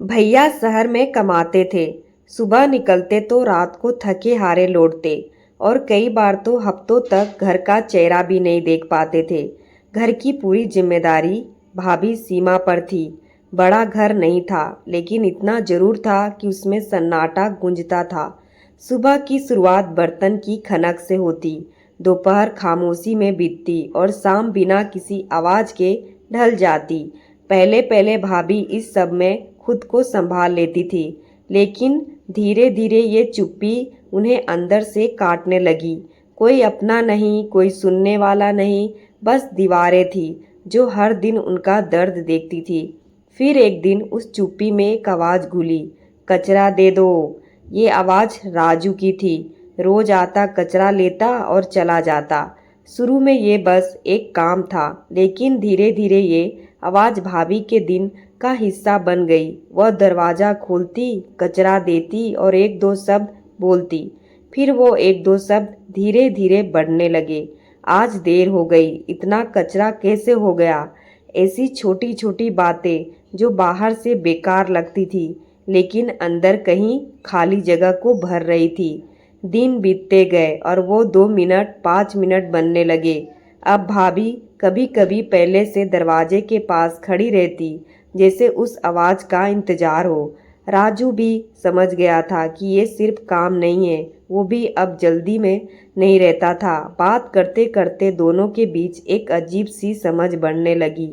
भैया शहर में कमाते थे। सुबह निकलते तो रात को थके हारे लौटते और कई बार तो हफ्तों तक घर का चेहरा भी नहीं देख पाते थे। घर की पूरी जिम्मेदारी भाभी सीमा पर थी। बड़ा घर नहीं था, लेकिन इतना जरूर था कि उसमें सन्नाटा गूंजता था। सुबह की शुरुआत बर्तन की खनक से होती, दोपहर खामोशी में बीतती और शाम बिना किसी आवाज के ढल जाती। पहले पहले भाभी इस सब में खुद को संभाल लेती थी, लेकिन धीरे धीरे ये चुप्पी उन्हें अंदर से काटने लगी। कोई अपना नहीं, कोई सुनने वाला नहीं, बस दीवारें थी जो हर दिन उनका दर्द देखती थी। फिर एक दिन उस चुप्पी में एक आवाज़ घुली, कचरा दे दो। ये आवाज़ राजू की थी। रोज आता, कचरा लेता और चला जाता। शुरू में ये बस एक काम था, लेकिन धीरे धीरे ये आवाज़ भाभी के दिन का हिस्सा बन गई। वह दरवाज़ा खोलती, कचरा देती और एक दो शब्द बोलती। फिर वो एक दो शब्द धीरे धीरे बढ़ने लगे। आज देर हो गई, इतना कचरा कैसे हो गया? ऐसी छोटी छोटी बातें जो बाहर से बेकार लगती थी, लेकिन अंदर कहीं खाली जगह को भर रही थी। दिन बीतते गए और वो 2 मिनट 5 मिनट बनने लगे। अब भाभी कभी कभी पहले से दरवाजे के पास खड़ी रहती, जैसे उस आवाज़ का इंतजार हो। राजू भी समझ गया था कि ये सिर्फ काम नहीं है। वो भी अब जल्दी में नहीं रहता था। बात करते करते दोनों के बीच एक अजीब सी समझ बढ़ने लगी।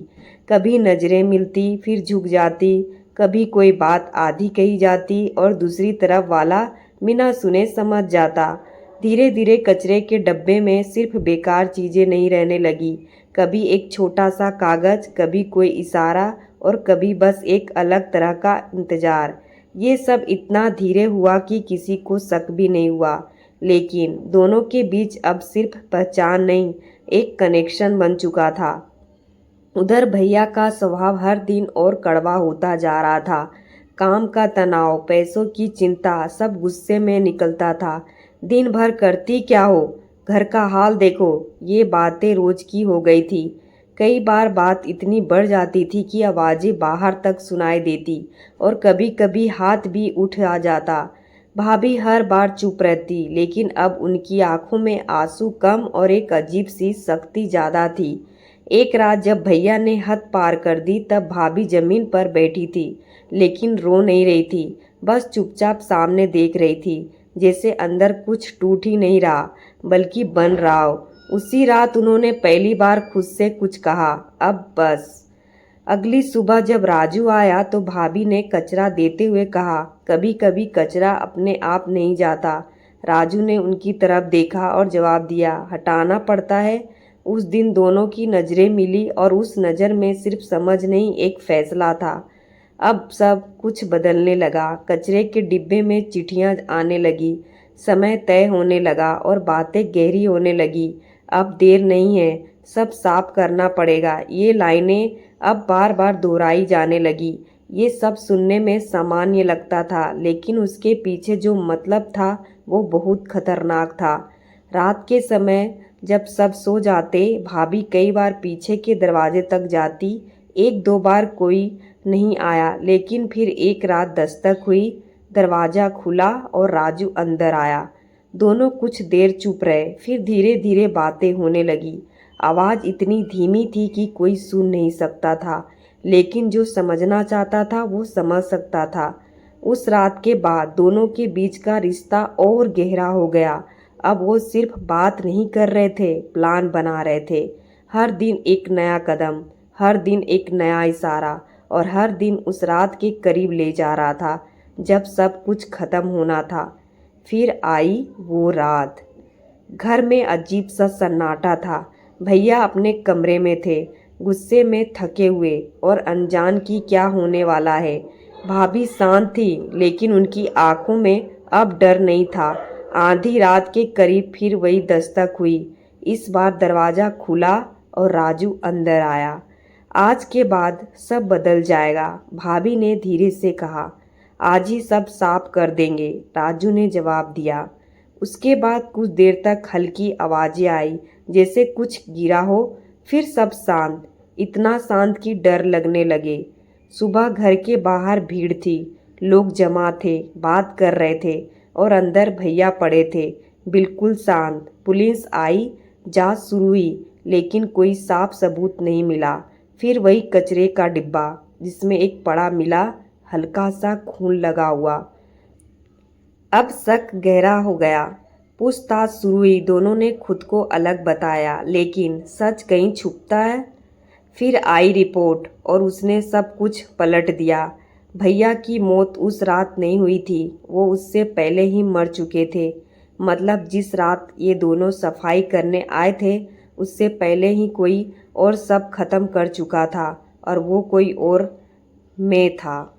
कभी नज़रें मिलती, फिर झुक जाती। कभी कोई बात आधी कही जाती और दूसरी तरफ वाला बिना सुने समझ जाता। धीरे धीरे कचरे के डब्बे में सिर्फ बेकार चीज़ें नहीं रहने लगी। कभी एक छोटा सा कागज़, कभी कोई इशारा और कभी बस एक अलग तरह का इंतज़ार। ये सब इतना धीरे हुआ कि किसी को शक भी नहीं हुआ, लेकिन दोनों के बीच अब सिर्फ पहचान नहीं, एक कनेक्शन बन चुका था। उधर भैया का स्वभाव हर दिन और कड़वा होता जा रहा था। काम का तनाव, पैसों की चिंता, सब गुस्से में निकलता था। दिन भर करती क्या हो, घर का हाल देखो, ये बातें रोज की हो गई थी। कई बार बात इतनी बढ़ जाती थी कि आवाज़ें बाहर तक सुनाई देती और कभी कभी हाथ भी उठ आ जाता। भाभी हर बार चुप रहती, लेकिन अब उनकी आंखों में आंसू कम और एक अजीब सी सख्ती ज़्यादा थी। एक रात जब भैया ने हद पार कर दी, तब भाभी जमीन पर बैठी थी, लेकिन रो नहीं रही थी। बस चुपचाप सामने देख रही थी, जैसे अंदर कुछ टूट ही नहीं रहा, बल्कि बन रहा हो। उसी रात उन्होंने पहली बार खुद से कुछ कहा, अब बस। अगली सुबह जब राजू आया तो भाभी ने कचरा देते हुए कहा, कभी कभी कचरा अपने आप नहीं जाता। राजू ने उनकी तरफ देखा और जवाब दिया, हटाना पड़ता है। उस दिन दोनों की नज़रें मिली और उस नज़र में सिर्फ समझ नहीं, एक फैसला था। अब सब कुछ बदलने लगा। कचरे के डिब्बे में चिट्ठियां आने लगी, समय तय होने लगा और बातें गहरी होने लगी। अब देर नहीं है, सब साफ करना पड़ेगा। ये लाइनें अब बार बार दोहराई जाने लगी। ये सब सुनने में सामान्य लगता था, लेकिन उसके पीछे जो मतलब था वो बहुत खतरनाक था। रात के समय जब सब सो जाते, भाभी कई बार पीछे के दरवाजे तक जाती। एक दो बार कोई नहीं आया, लेकिन फिर एक रात दस्तक हुई, दरवाज़ा खुला और राजू अंदर आया। दोनों कुछ देर चुप रहे, फिर धीरे धीरे बातें होने लगी। आवाज़ इतनी धीमी थी कि कोई सुन नहीं सकता था, लेकिन जो समझना चाहता था वो समझ सकता था। उस रात के बाद दोनों के बीच का रिश्ता और गहरा हो गया। अब वो सिर्फ बात नहीं कर रहे थे, प्लान बना रहे थे। हर दिन एक नया कदम, हर दिन एक नया इशारा, और हर दिन उस रात के करीब ले जा रहा था जब सब कुछ खत्म होना था। फिर आई वो रात। घर में अजीब सा सन्नाटा था। भैया अपने कमरे में थे, गुस्से में थके हुए और अनजान कि क्या होने वाला है। भाभी शांत थी, लेकिन उनकी आंखों में अब डर नहीं था। आधी रात के करीब फिर वही दस्तक हुई। इस बार दरवाज़ा खुला और राजू अंदर आया। आज के बाद सब बदल जाएगा, भाभी ने धीरे से कहा। आज ही सब साफ कर देंगे, राजू ने जवाब दिया। उसके बाद कुछ देर तक हल्की आवाज़ें आई, जैसे कुछ गिरा हो। फिर सब शांत, इतना शांत कि डर लगने लगे। सुबह घर के बाहर भीड़ थी, लोग जमा थे, बात कर रहे थे और अंदर भैया पड़े थे, बिल्कुल शांत। पुलिस आई, जांच शुरू हुई, लेकिन कोई साफ सबूत नहीं मिला। फिर वही कचरे का डिब्बा जिसमें एक पड़ा मिला, हल्का सा खून लगा हुआ। अब शक गहरा हो गया। पूछताछ शुरू हुई, दोनों ने खुद को अलग बताया, लेकिन सच कहीं छुपता है। फिर आई रिपोर्ट और उसने सब कुछ पलट दिया। भैया की मौत उस रात नहीं हुई थी, वो उससे पहले ही मर चुके थे। मतलब जिस रात ये दोनों सफाई करने आए थे, उससे पहले ही कोई और सब खत्म कर चुका था, और वो कोई और मैं था।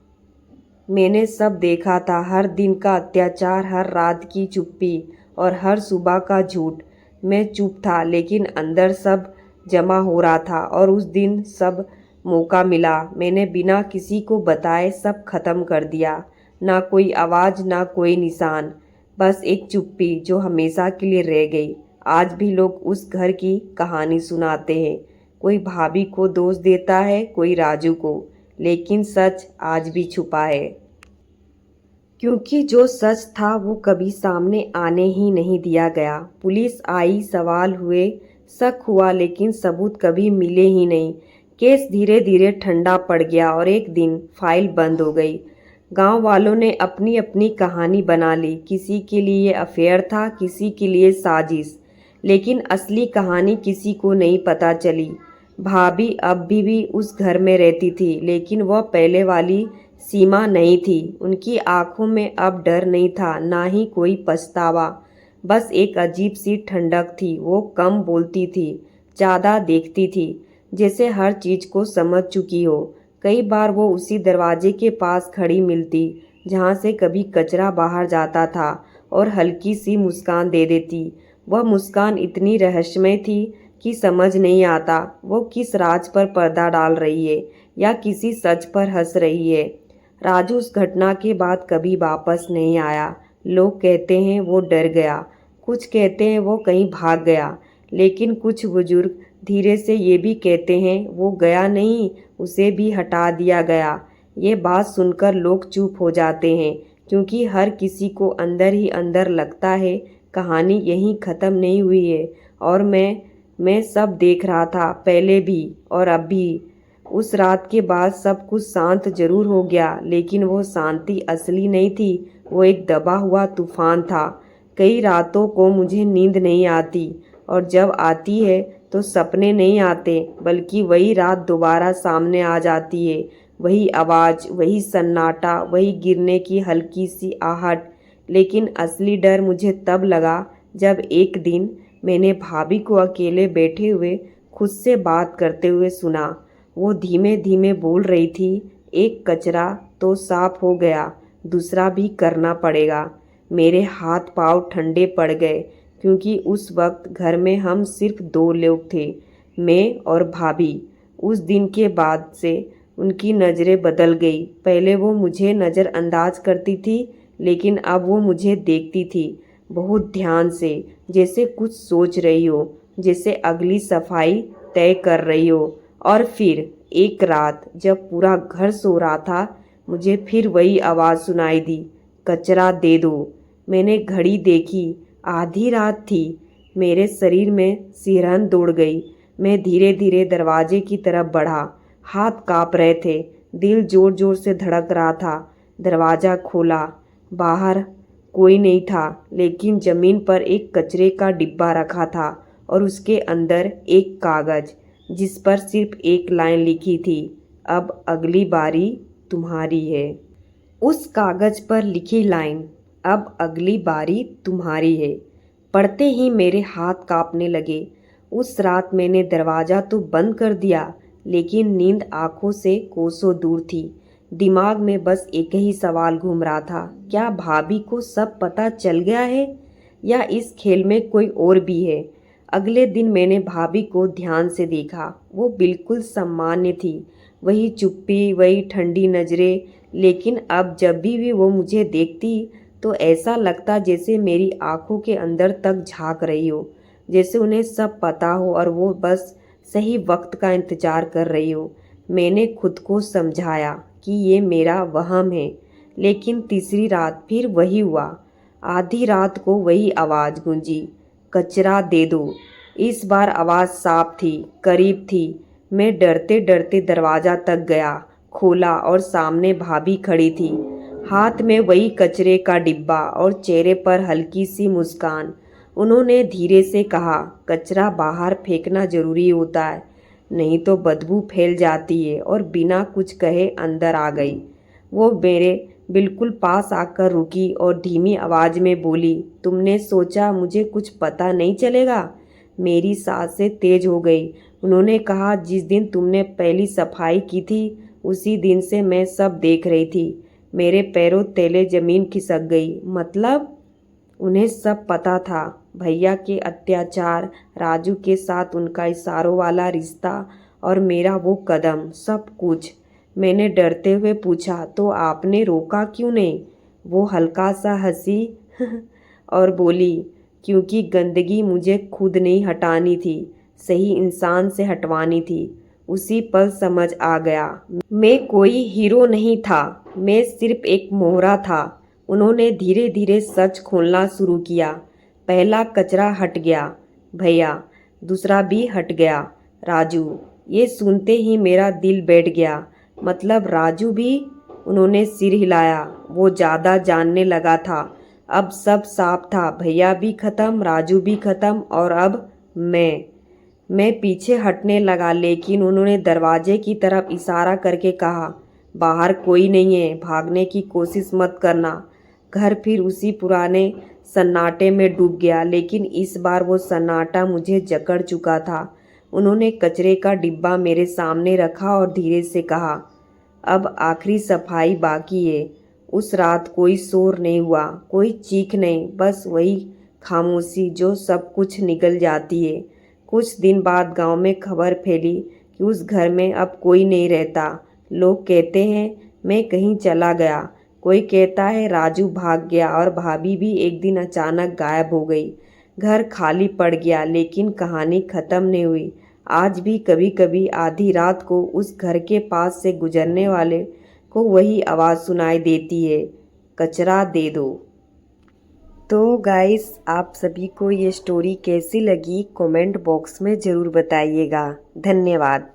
मैंने सब देखा था, हर दिन का अत्याचार, हर रात की चुप्पी और हर सुबह का झूठ। मैं चुप था, लेकिन अंदर सब जमा हो रहा था, और उस दिन सब मौका मिला, मैंने बिना किसी को बताए सब खत्म कर दिया। ना कोई आवाज़, ना कोई निशान, बस एक चुप्पी जो हमेशा के लिए रह गई। आज भी लोग उस घर की कहानी सुनाते हैं, कोई भाभी को दोष देता है, कोई राजू को, लेकिन सच आज भी छुपा है। क्योंकि जो सच था वो कभी सामने आने ही नहीं दिया गया। पुलिस आई, सवाल हुए, शक हुआ, लेकिन सबूत कभी मिले ही नहीं। केस धीरे धीरे ठंडा पड़ गया और एक दिन फाइल बंद हो गई। गांव वालों ने अपनी अपनी कहानी बना ली। किसी के लिए अफेयर था, किसी के लिए साजिश, लेकिन असली कहानी किसी को नहीं पता चली। भाभी अब भी उस घर में रहती थी, लेकिन वह पहले वाली सीमा नहीं थी। उनकी आंखों में अब डर नहीं था, ना ही कोई पछतावा, बस एक अजीब सी ठंडक थी। वो कम बोलती थी, ज़्यादा देखती थी, जैसे हर चीज़ को समझ चुकी हो। कई बार वो उसी दरवाजे के पास खड़ी मिलती जहाँ से कभी कचरा बाहर जाता था, और हल्की सी मुस्कान दे देती। वह मुस्कान इतनी रहस्यमय थी कि समझ नहीं आता वो किस राज पर पर्दा डाल रही है या किसी सच पर हंस रही है। राजू उस घटना के बाद कभी वापस नहीं आया। लोग कहते हैं वो डर गया, कुछ कहते हैं वो कहीं भाग गया, लेकिन कुछ बुजुर्ग धीरे से ये भी कहते हैं वो गया नहीं, उसे भी हटा दिया गया। ये बात सुनकर लोग चुप हो जाते हैं, क्योंकि हर किसी को अंदर ही अंदर लगता है कहानी यहीं ख़त्म नहीं हुई है। और मैं सब देख रहा था, पहले भी और अब भी। उस रात के बाद सब कुछ शांत जरूर हो गया, लेकिन वो शांति असली नहीं थी, वो एक दबा हुआ तूफान था। कई रातों को मुझे नींद नहीं आती, और जब आती है तो सपने नहीं आते, बल्कि वही रात दोबारा सामने आ जाती है। वही आवाज़, वही सन्नाटा, वही गिरने की हल्की सी आहट। लेकिन असली डर मुझे तब लगा जब एक दिन मैंने भाभी को अकेले बैठे हुए खुद से बात करते हुए सुना। वो धीमे धीमे बोल रही थी, एक कचरा तो साफ हो गया, दूसरा भी करना पड़ेगा। मेरे हाथ पांव ठंडे पड़ गए, क्योंकि उस वक्त घर में हम सिर्फ दो लोग थे, मैं और भाभी। उस दिन के बाद से उनकी नज़रें बदल गई। पहले वो मुझे नज़रअंदाज करती थी, लेकिन अब वो मुझे देखती थी बहुत ध्यान से, जैसे कुछ सोच रही हो, जैसे अगली सफाई तय कर रही हो। और फिर एक रात जब पूरा घर सो रहा था, मुझे फिर वही आवाज़ सुनाई दी, कचरा दे दो। मैंने घड़ी देखी, आधी रात थी। मेरे शरीर में सिरहन दौड़ गई। मैं धीरे धीरे दरवाजे की तरफ बढ़ा, हाथ काँप रहे थे, दिल जोर जोर से धड़क रहा था। दरवाज़ा खोला, बाहर कोई नहीं था, लेकिन ज़मीन पर एक कचरे का डिब्बा रखा था, और उसके अंदर एक कागज़ जिस पर सिर्फ एक लाइन लिखी थी, अब अगली बारी तुम्हारी है। उस कागज़ पर लिखी लाइन, अब अगली बारी तुम्हारी है, पढ़ते ही मेरे हाथ कांपने लगे। उस रात मैंने दरवाज़ा तो बंद कर दिया, लेकिन नींद आंखों से कोसों दूर थी। दिमाग में बस एक ही सवाल घूम रहा था, क्या भाभी को सब पता चल गया है, या इस खेल में कोई और भी है। अगले दिन मैंने भाभी को ध्यान से देखा। वो बिल्कुल सामान्य थी, वही चुप्पी, वही ठंडी नज़रें, लेकिन अब जब भी वो मुझे देखती तो ऐसा लगता जैसे मेरी आंखों के अंदर तक झांक रही हो, जैसे उन्हें सब पता हो और वो बस सही वक्त का इंतज़ार कर रही हो। मैंने खुद को समझाया कि ये मेरा वहम है, लेकिन तीसरी रात फिर वही हुआ। आधी रात को वही आवाज़ गूंजी, कचरा दे दो। इस बार आवाज़ साफ थी, करीब थी। मैं डरते डरते दरवाज़ा तक गया, खोला और सामने भाभी खड़ी थी, हाथ में वही कचरे का डिब्बा और चेहरे पर हल्की सी मुस्कान। उन्होंने धीरे से कहा, कचरा बाहर फेंकना ज़रूरी होता है, नहीं तो बदबू फैल जाती है, और बिना कुछ कहे अंदर आ गई। वो मेरे बिल्कुल पास आकर रुकी और धीमी आवाज़ में बोली, तुमने सोचा मुझे कुछ पता नहीं चलेगा? मेरी सांसें तेज हो गई। उन्होंने कहा, जिस दिन तुमने पहली सफाई की थी उसी दिन से मैं सब देख रही थी। मेरे पैरों तले ज़मीन खिसक गई। मतलब? उन्हें सब पता था, भैया के अत्याचार, राजू के साथ उनका इशारों वाला रिश्ता और मेरा वो कदम, सब कुछ। मैंने डरते हुए पूछा, तो आपने रोका क्यों नहीं? वो हल्का सा हंसी और बोली, क्योंकि गंदगी मुझे खुद नहीं हटानी थी, सही इंसान से हटवानी थी। उसी पल समझ आ गया, मैं कोई हीरो नहीं था, मैं सिर्फ एक मोहरा था। उन्होंने धीरे धीरे सच खोलना शुरू किया। पहला कचरा हट गया भैया, दूसरा भी हट गया राजू। ये सुनते ही मेरा दिल बैठ गया। मतलब राजू भी? उन्होंने सिर हिलाया। वो ज़्यादा जानने लगा था। अब सब साफ था, भैया भी ख़त्म, राजू भी ख़त्म, और अब मैं पीछे हटने लगा, लेकिन उन्होंने दरवाजे की तरफ इशारा करके कहा, बाहर कोई नहीं है, भागने की कोशिश मत करना। घर फिर उसी पुराने सन्नाटे में डूब गया, लेकिन इस बार वो सन्नाटा मुझे जकड़ चुका था। उन्होंने कचरे का डिब्बा मेरे सामने रखा और धीरे से कहा, अब आखिरी सफाई बाकी है। उस रात कोई शोर नहीं हुआ, कोई चीख नहीं, बस वही खामोशी जो सब कुछ निगल जाती है। कुछ दिन बाद गांव में खबर फैली कि उस घर में अब कोई नहीं रहता। लोग कहते हैं मैं कहीं चला गया, कोई कहता है राजू भाग गया, और भाभी भी एक दिन अचानक गायब हो गई। घर खाली पड़ गया, लेकिन कहानी ख़त्म नहीं हुई। आज भी कभी कभी आधी रात को उस घर के पास से गुजरने वाले को वही आवाज़ सुनाई देती है, कचरा दे दो। तो गाइस, आप सभी को ये स्टोरी कैसी लगी कमेंट बॉक्स में ज़रूर बताइएगा। धन्यवाद।